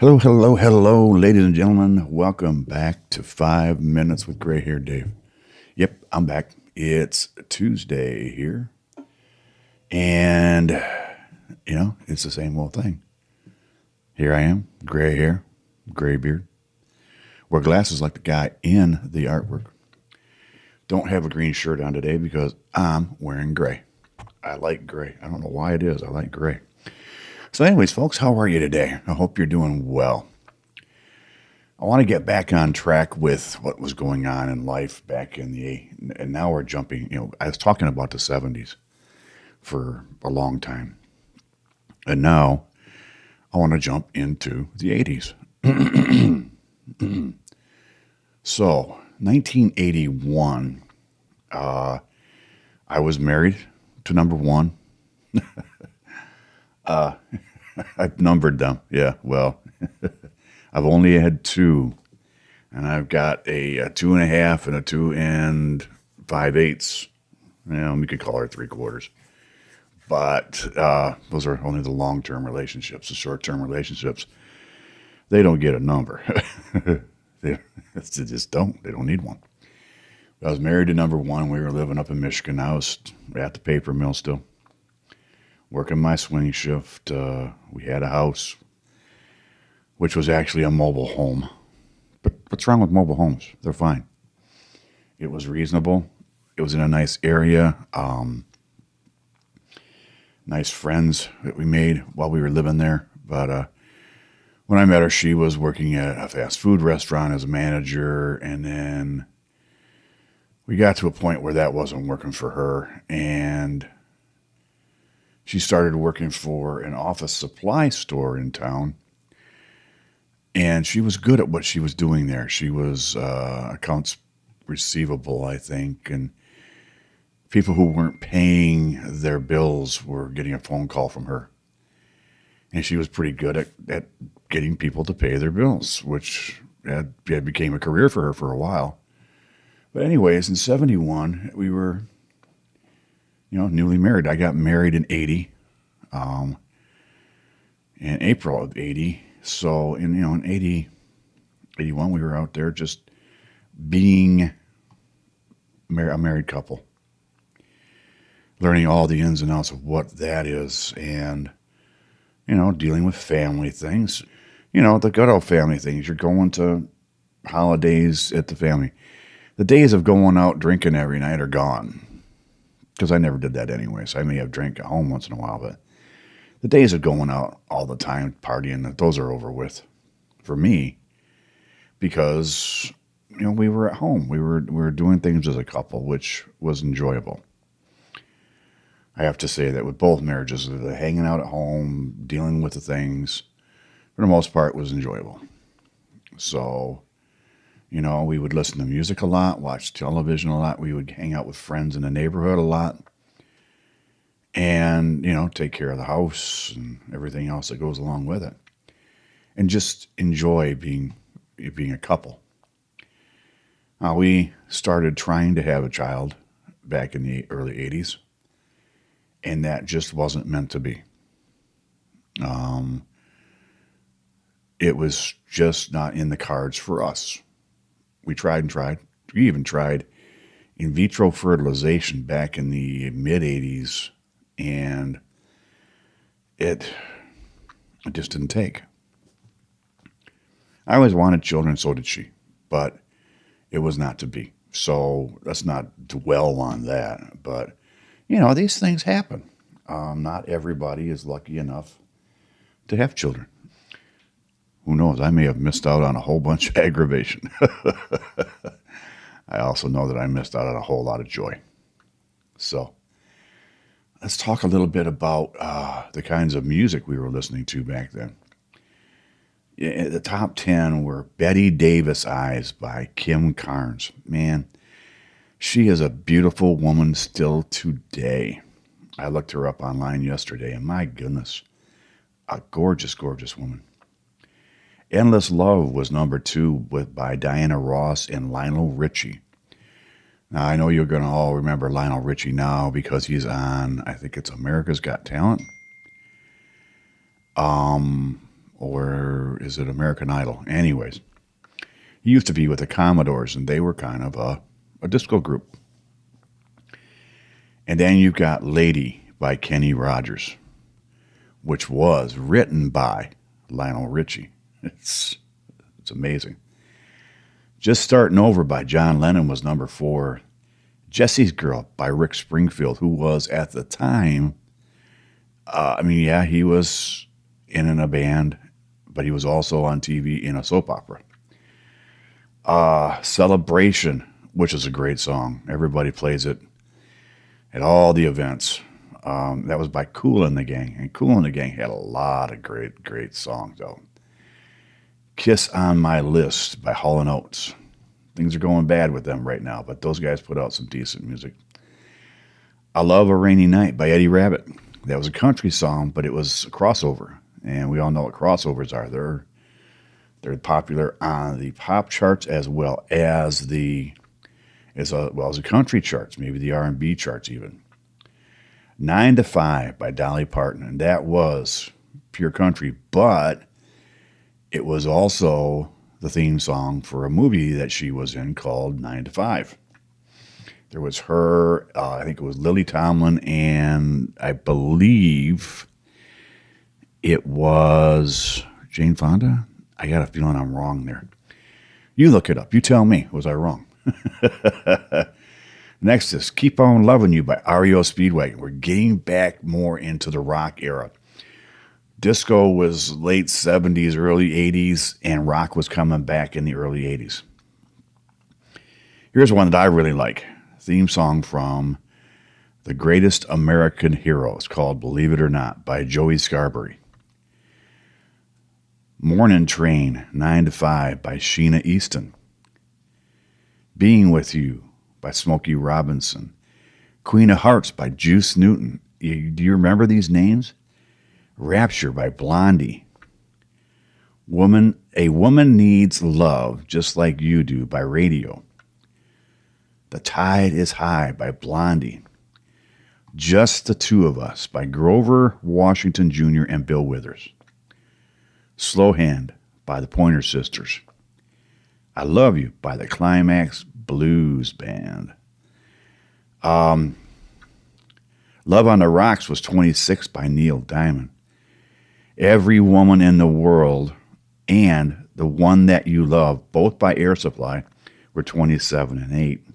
Hello, hello, hello, ladies and gentlemen. Welcome back to 5 Minutes with Gray Hair Dave. Yep, I'm back. It's Tuesday here. And, it's the same old thing. Here I am, gray hair, gray beard. Wear glasses like the guy in the artwork. Don't have a green shirt on today because I'm wearing gray. I like gray. I don't know why it is. I like gray. So anyways, folks, how are you today? I hope you're doing well. I want to get back on track with what was going on in life back in and now we're jumping, I was talking about the 70s for a long time. And now I want to jump into the 80s. So, 1981, I was married to number one. I've numbered them. Yeah, well, I've only had two, and I've got a 2.5 and a 2 5/8. We could call her 3/4. But those are only the long-term relationships. The short-term relationships, they don't get a number. they just don't. They don't need one. I was married to number one. We were living up in Michigan. I was at the paper mill still, working my swing shift. We had a house, which was actually a mobile home. But what's wrong with mobile homes? They're fine. It was reasonable. It was in a nice area. Nice friends that we made while we were living there. But when I met her, she was working at a fast food restaurant as a manager. And then we got to a point where that wasn't working for her. And she started working for an office supply store in town. And she was good at what she was doing there. She was accounts receivable, I think, and people who weren't paying their bills were getting a phone call from her. And she was pretty good at getting people to pay their bills, which had became a career for her for a while. But anyways, in 71, we were, newly married. I got married in 80, in April of 80. So in 80, 81, we were out there just being a married couple, learning all the ins and outs of what that is, and dealing with family things, the good old family things. You're going to holidays at the family. The days of going out drinking every night are gone, because I never did that anyways. I may have drank at home once in a while, but the days of going out all the time, partying, those are over with for me, because, we were at home. We were doing things as a couple, which was enjoyable. I have to say that with both marriages, the hanging out at home, dealing with the things, for the most part, was enjoyable. So, we would listen to music a lot, watch television a lot. We would hang out with friends in the neighborhood a lot. And, take care of the house and everything else that goes along with it. And just enjoy being a couple. We started trying to have a child back in the early 80s, and that just wasn't meant to be. It was just not in the cards for us. We tried and tried. We even tried in vitro fertilization back in the mid-80s, and it just didn't take. I always wanted children, so did she, but it was not to be. So let's not dwell on that. But, these things happen. Not everybody is lucky enough to have children. Who knows? I may have missed out on a whole bunch of aggravation. I also know that I missed out on a whole lot of joy. So let's talk a little bit about the kinds of music we were listening to back then. The top 10 were Betty Davis Eyes by Kim Carnes. Man, she is a beautiful woman still today. I looked her up online yesterday, and my goodness, a gorgeous, gorgeous woman. Endless Love was number 2 by Diana Ross and Lionel Richie. Now, I know you're going to all remember Lionel Richie now because he's on, I think it's America's Got Talent. or is it American Idol? Anyways, he used to be with the Commodores, and they were kind of a disco group. And then you've got Lady by Kenny Rogers, which was written by Lionel Richie. It's amazing. Just Starting Over by John Lennon was number 4. Jesse's Girl by Rick Springfield, who was at the time, he was in a band, but he was also on TV in a soap opera. Celebration, which is a great song. Everybody plays it at all the events. That was by Kool and the Gang. And Kool and the Gang had a lot of great, great songs, though. Kiss on My List by Hall & Oates. Things are going bad with them right now, but those guys put out some decent music. I Love a Rainy Night by Eddie Rabbitt. That was a country song, but it was a crossover. And we all know what crossovers are. They're popular on the pop charts as well as the country charts, maybe the R&B charts even. 9 to 5 by Dolly Parton, and that was pure country, but it was also the theme song for a movie that she was in called 9 to 5. There was her, I think it was Lily Tomlin, and I believe it was Jane Fonda. I got a feeling I'm wrong there. You look it up. You tell me. Was I wrong? Next is Keep On Loving You by REO Speedwagon. We're getting back more into the rock era. Disco was late 70s, early 80s, and rock was coming back in the early 80s. Here's one that I really like. Theme song from The Greatest American Hero. It's called Believe It or Not by Joey Scarberry. Morning Train, 9 to 5 by Sheena Easton. Being With You by Smokey Robinson. Queen of Hearts by Juice Newton. Do you remember these names? Rapture by Blondie. A Woman Needs Love Just Like You Do by Radio. The Tide is High by Blondie. Just the Two of Us by Grover Washington Jr. and Bill Withers. Slow Hand by the Pointer Sisters. I Love You by the Climax Blues Band. Love on the Rocks was 26 by Neil Diamond. Every Woman in the World and The One That You Love, both by Air Supply, were 27 and 8.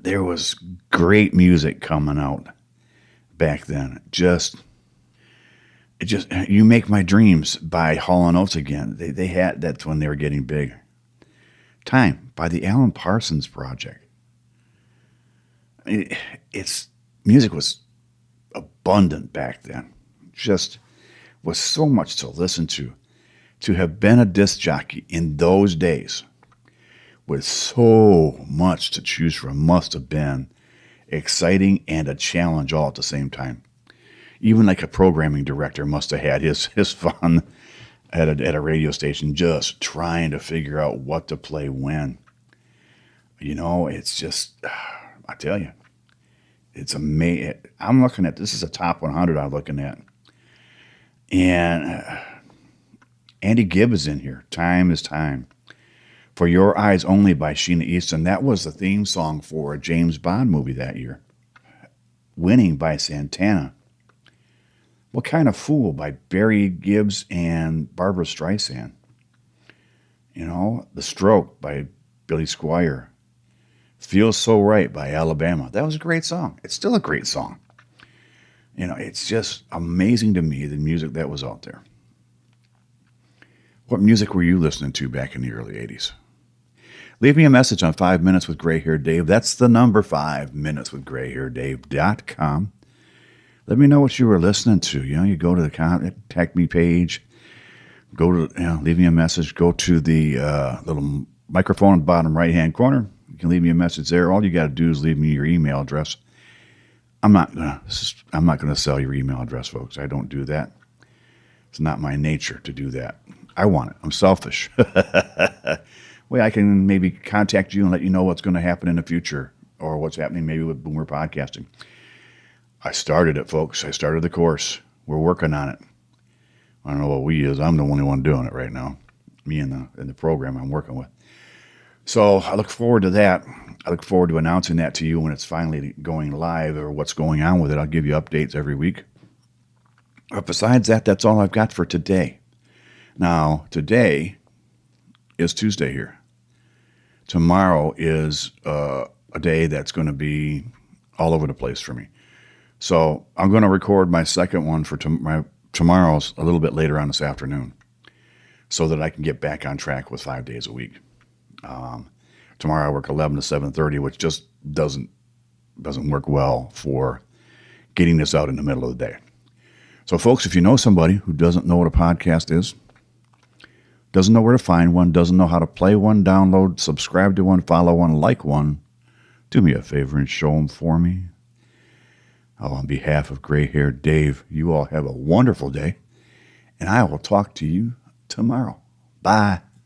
There was great music coming out back then. Just You Make My Dreams by Hall & Oates again. They had, that's when they were getting big. Time by the Alan Parsons Project. Music was abundant back then. Just was so much to listen to. To have been a disc jockey in those days with so much to choose from must have been exciting and a challenge all at the same time. Even like a programming director must have had his fun at a radio station just trying to figure out what to play when. It's just, I tell you, it's amazing. I'm looking at, this is a top 100 I'm looking at. And Andy Gibb is in here. Time is Time. For Your Eyes Only by Sheena Easton. That was the theme song for a James Bond movie that year. Winning by Santana. What Kind of Fool by Barry Gibbs and Barbara Streisand. The Stroke by Billy Squier. Feels So Right by Alabama. That was a great song. It's still a great song. It's just amazing to me the music that was out there. What music were you listening to back in the early 80s? Leave me a message on 5 Minutes with Gray Hair Dave. That's the number 5 Minutes with GrayHairDave.com. Let me know what you were listening to. You go to the contact me page, leave me a message, go to the little microphone in the bottom right-hand corner. You can leave me a message there. All you got to do is leave me your email address. I'm not gonna sell your email address, folks. I don't do that. It's not my nature to do that. I want it. I'm selfish. Way I can maybe contact you and let you know what's going to happen in the future or what's happening maybe with Boomer Podcasting. I started it, folks. I started the course. We're working on it. I don't know what we is. I'm the only one doing it right now. Me and the program I'm working with. So I look forward to that. I look forward to announcing that to you when it's finally going live or what's going on with it. I'll give you updates every week. But besides that, that's all I've got for today. Now, today is Tuesday here. Tomorrow is a day that's going to be all over the place for me. So I'm going to record my second one for tomorrow's a little bit later on this afternoon so that I can get back on track with 5 days a week. Tomorrow I work 11 to 7:30, which just doesn't work well for getting this out in the middle of the day. So, folks, if you know somebody who doesn't know what a podcast is, doesn't know where to find one, doesn't know how to play one, download, subscribe to one, follow one, like one, do me a favor and show them for me. On behalf of Gray-Haired Dave, you all have a wonderful day, and I will talk to you tomorrow. Bye.